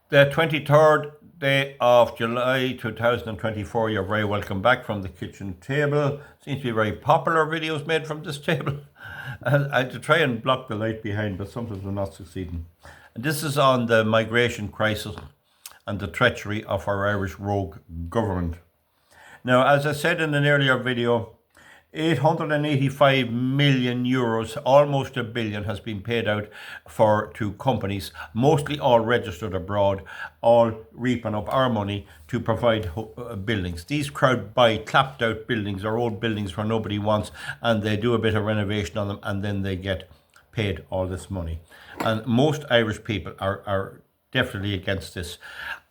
The 23rd day of July 2024. You're very welcome back from the kitchen table. Seems to be very popular videos made from this table. I had to try and block the light behind, but sometimes we're not succeeding. And this is on the migration crisis and the treachery of our Irish rogue government. Now, as I said in an earlier video, 885 million euros, almost a billion, has been paid out to companies, mostly all registered abroad, all reaping up our money to provide buildings. These crowd buy clapped out buildings or old buildings where nobody wants, and they do a bit of renovation on them, and then they get paid all this money. And most Irish people are definitely against this.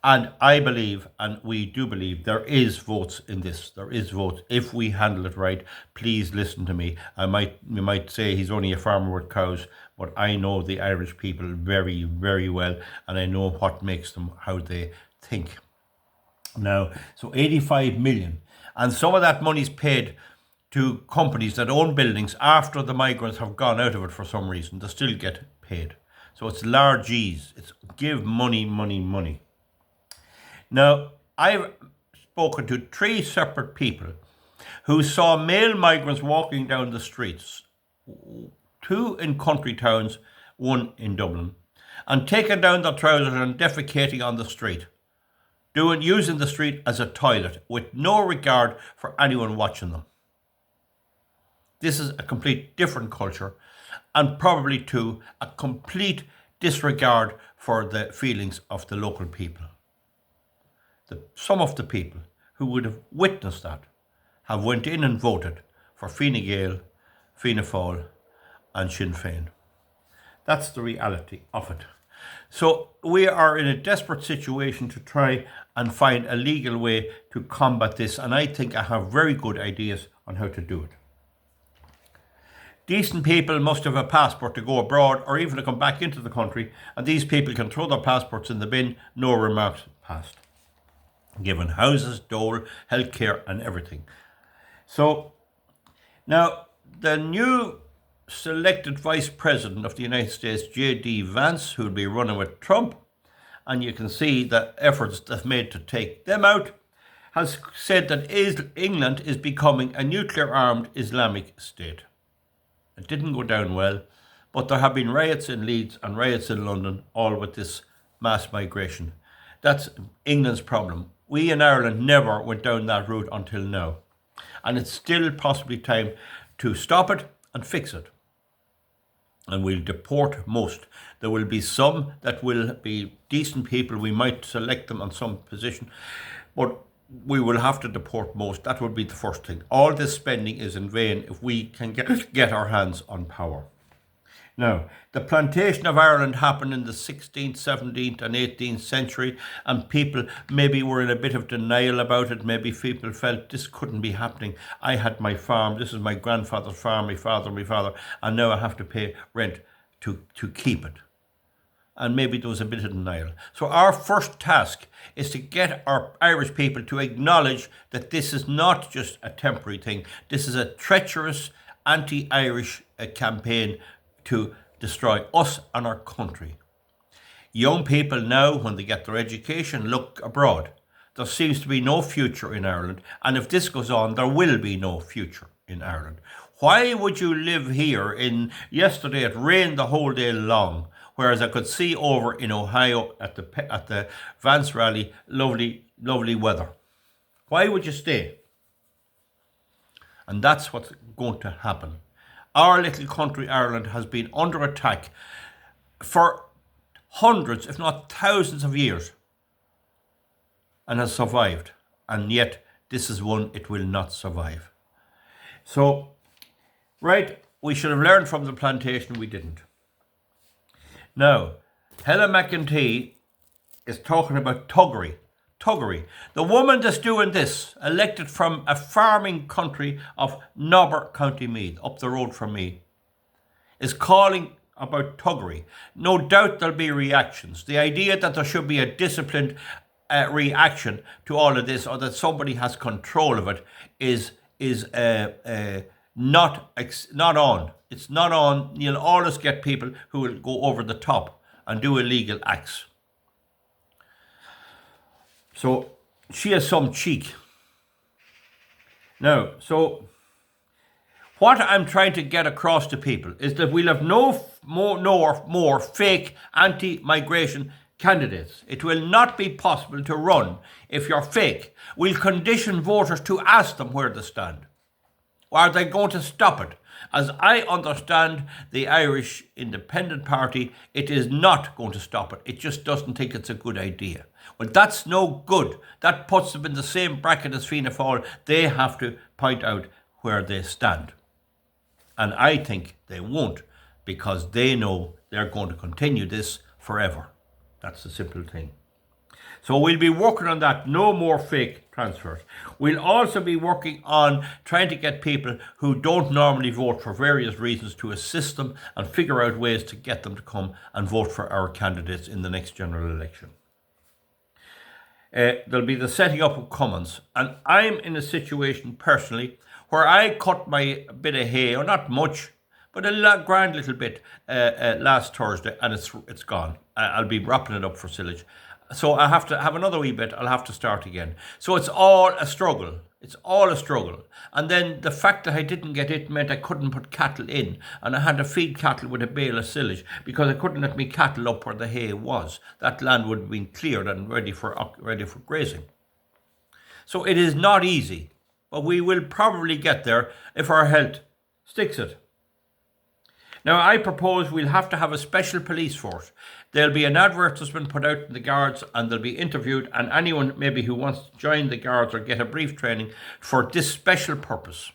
And I believe, and we do believe, there is votes in this. There is votes if we handle it right. Please listen to me. You might say he's only a farmer with cows, but I know the Irish people very, very well, and I know what makes them, how they think. Now, so 85 million, and some of that money is paid to companies that own buildings after the migrants have gone out of it for some reason. They still get paid. So it's largesse. It's give money, money, money. Now, I've spoken to 3 separate people who saw male migrants walking down the streets, 2 in country towns, 1 in Dublin, and taking down their trousers and defecating on the street, using the street as a toilet with no regard for anyone watching them. This is a complete different culture, and probably too a complete disregard for the feelings of the local people. Some of the people who would have witnessed that have went in and voted for Fine Gael, Fianna Fáil and Sinn Féin. That's the reality of it. So we are in a desperate situation to try and find a legal way to combat this, and I think I have very good ideas on how to do it. Decent people must have a passport to go abroad or even to come back into the country, and these people can throw their passports in the bin, no remarks passed. Given houses, dole, healthcare and everything. So now the new selected Vice President of the United States, J.D. Vance, who will be running with Trump, and you can see the efforts they've made to take them out, has said that England is becoming a nuclear-armed Islamic state. It didn't go down well, but there have been riots in Leeds and riots in London, all with this mass migration. That's England's problem. We in Ireland never went down that route until now. And it's still possibly time to stop it and fix it. And we'll deport most. There will be some that will be decent people. We might select them on some position, but we will have to deport most. That would be the first thing. All this spending is in vain if we can get our hands on power. Now, the plantation of Ireland happened in the 16th, 17th and 18th century, and people maybe were in a bit of denial about it. Maybe people felt this couldn't be happening. I had my farm, this is my grandfather's farm, my father, and now I have to pay rent to keep it. And maybe there was a bit of denial. So our first task is to get our Irish people to acknowledge that this is not just a temporary thing. This is a treacherous anti-Irish campaign to destroy us and our country. Young people now, when they get their education, look abroad. There seems to be no future in Ireland, and if this goes on, there will be no future in Ireland. Why would you live here? Yesterday it rained the whole day long, whereas I could see over in Ohio at the Vance rally, lovely weather. Why would you stay? And that's what's going to happen. Our little country, Ireland, has been under attack for hundreds, if not thousands of years, and has survived. And yet, this is one it will not survive. So, right, we should have learned from the plantation, we didn't. Now, Helen McEntee is talking about Tuggery. The woman that's doing this, elected from a farming country of Nobber, County Meath, up the road from me, is calling about Tuggery. No doubt there'll be reactions. The idea that there should be a disciplined reaction to all of this, or that somebody has control of it, is not on. It's not on. You'll always get people who will go over the top and do illegal acts. So she has some cheek. Now, so what I'm trying to get across to people is that we'll have no more fake anti-migration candidates. It will not be possible to run if you're fake. We'll condition voters to ask them where they stand. Or are they going to stop it? As I understand the Irish Independent Party, it is not going to stop it. It just doesn't think it's a good idea. Well, that's no good. That puts them in the same bracket as Fianna Fáil. They have to point out where they stand. And I think they won't, because they know they're going to continue this forever. That's the simple thing. So we'll be working on that. No more fake transfers. We'll also be working on trying to get people who don't normally vote for various reasons to assist them and figure out ways to get them to come and vote for our candidates in the next general election. There'll be the setting up of commons. And I'm in a situation personally where I cut my bit of hay, or not much, but a grand little bit last Thursday, and it's gone. I'll be wrapping it up for silage. So I have to have another wee bit. I'll have to start again. So it's all a struggle. It's all a struggle. And then the fact that I didn't get it meant I couldn't put cattle in. And I had to feed cattle with a bale of silage because I couldn't let me cattle up where the hay was. That land would have been cleared and ready for grazing. So it is not easy, but we will probably get there if our health sticks it. Now, I propose we'll have to have a special police force. There'll be an advertisement put out in the Guards, and they'll be interviewed, and anyone maybe who wants to join the Guards or get a brief training for this special purpose.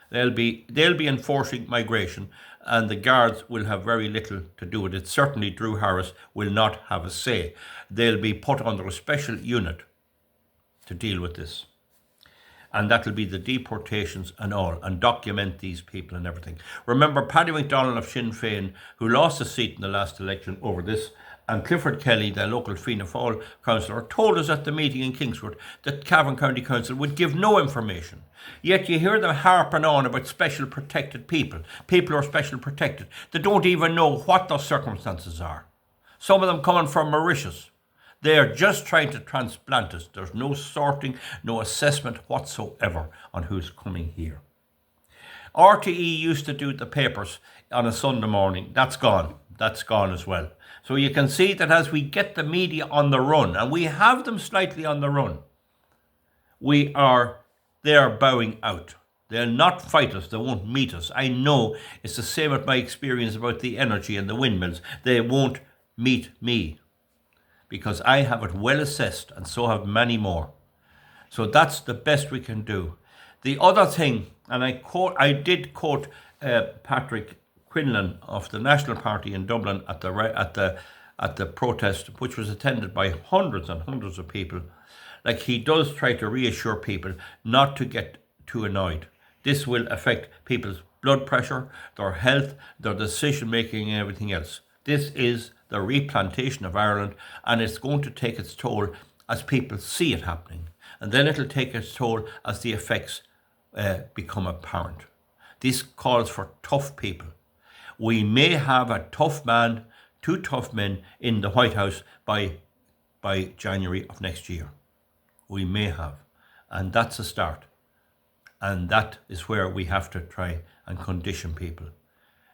They'll be enforcing migration, and the Guards will have very little to do with it. Certainly Drew Harris will not have a say. They'll be put under a special unit to deal with this. And that'll be the deportations and all, and document these people and everything. Remember Paddy McDonnell of Sinn Féin, who lost a seat in the last election over this, and Clifford Kelly, the local Fianna Fáil councillor, told us at the meeting in Kingswood that Cavan County Council would give no information. Yet you hear them harping on about special protected people who are special protected. They don't even know what those circumstances are. Some of them coming from Mauritius. They are just trying to transplant us. There's no sorting, no assessment whatsoever on who's coming here. RTE used to do the papers on a Sunday morning. That's gone. That's gone as well. So you can see that as we get the media on the run, and we have them slightly on the run, they are bowing out. They'll not fight us. They won't meet us. I know it's the same with my experience about the energy and the windmills. They won't meet me, because I have it well assessed, and so have many more. So that's the best we can do. The other thing, and I did quote Patrick Quinlan of the National Party in Dublin at the protest, which was attended by hundreds and hundreds of people. Like, he does try to reassure people not to get too annoyed. This will affect people's blood pressure, their health, their decision making, and everything else. This is the replantation of Ireland, and it's going to take its toll as people see it happening. And then it'll take its toll as the effects become apparent. This calls for tough people. We may have a tough man, 2 tough men in the White House by January of next year. We may have. And that's a start. And that is where we have to try and condition people.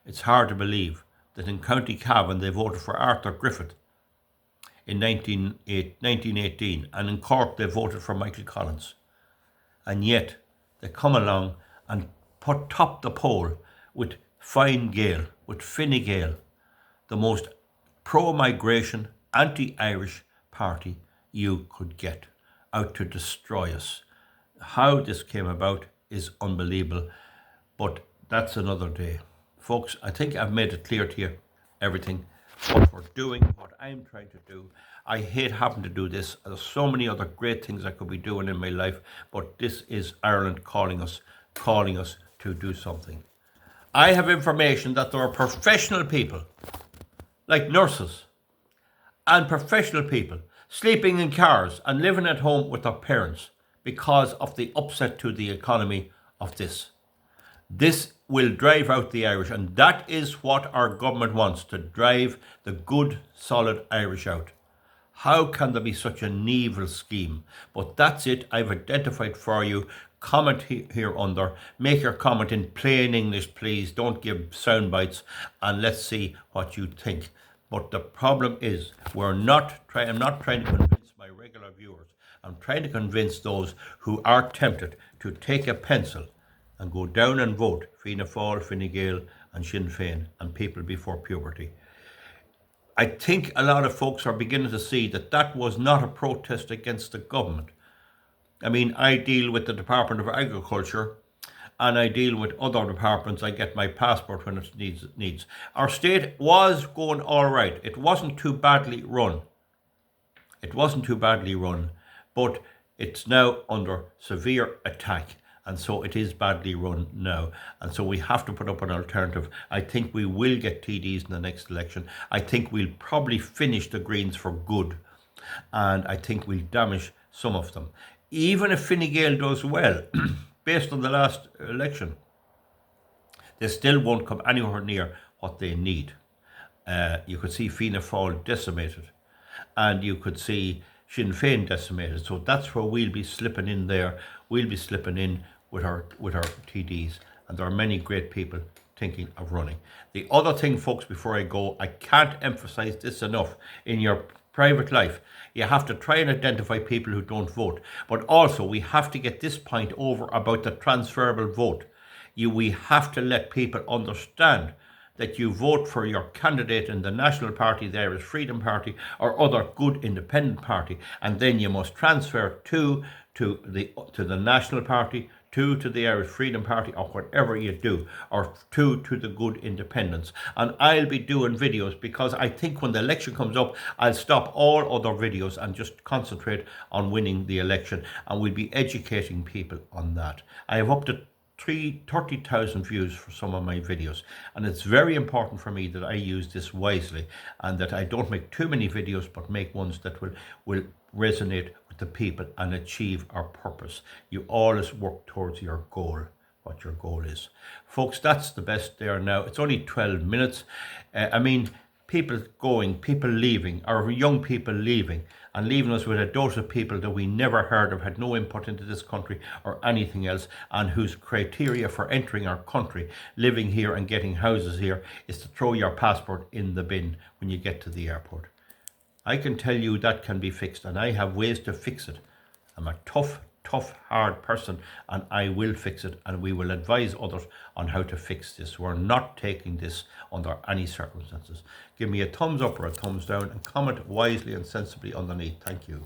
It's hard to believe that in County Cavan they voted for Arthur Griffith in 1918, and in Cork they voted for Michael Collins. And yet they come along and top the poll with Fine Gael, with Fine Gael, the most pro-migration, anti-Irish party you could get, out to destroy us. How this came about is unbelievable, but that's another day. Folks, I think I've made it clear to you everything, what we're doing, what I'm trying to do. I hate having to do this. There's so many other great things I could be doing in my life, but this is Ireland calling us to do something. I have information that there are professional people, like nurses, and professional people sleeping in cars and living at home with their parents because of the upset to the economy of this. This will drive out the Irish, and that is what our government wants, to drive the good, solid Irish out. How can there be such an evil scheme? But that's it. I've identified for you. Comment here under. Make your comment in plain English, please. Don't give sound bites, and let's see what you think. But the problem is, I'm not trying to convince my regular viewers. I'm trying to convince those who are tempted to take a pencil and go down and vote Fianna Fáil, Fine Gael, and Sinn Féin, and people before puberty. I think a lot of folks are beginning to see that that was not a protest against the government. I mean, I deal with the Department of Agriculture and I deal with other departments. I get my passport when it needs. Our state was going all right. It wasn't too badly run. It wasn't too badly run, but it's now under severe attack. And so it is badly run now. And so we have to put up an alternative. I think we will get TDs in the next election. I think we'll probably finish the Greens for good. And I think we'll damage some of them. Even if Fine Gael does well, based on the last election, they still won't come anywhere near what they need. You could see Fianna Fáil decimated. And you could see Sinn Féin decimated. So that's where we'll be slipping in there. We'll be slipping in with our TDs. And there are many great people thinking of running. The other thing, folks, before I go, I can't emphasize this enough. In your private life, you have to try and identify people who don't vote. But also, we have to get this point over about the transferable vote. We have to let people understand that you vote for your candidate in the National Party, the Irish Freedom Party, or other good independent party, and then you must transfer to the National Party, to the Irish Freedom Party, or whatever you do, or to the good independents. And I'll be doing videos because I think when the election comes up, I'll stop all other videos and just concentrate on winning the election, and we'll be educating people on that. I have up to 30,000 views for some of my videos, and it's very important for me that I use this wisely and that I don't make too many videos but make ones that will resonate with the people and achieve our purpose. You always work towards your goal, what your goal is. Folks, that's the best there now. It's only 12 minutes. People going, people leaving, our young people leaving, and leaving us with a dose of people that we never heard of, had no input into this country or anything else, and whose criteria for entering our country, living here and getting houses here, is to throw your passport in the bin when you get to the airport. I can tell you that can be fixed, and I have ways to fix it. I'm a tough, hard person, and I will fix it, and we will advise others on how to fix this. We're not taking this under any circumstances. Give me a thumbs up or a thumbs down, and comment wisely and sensibly underneath. Thank you.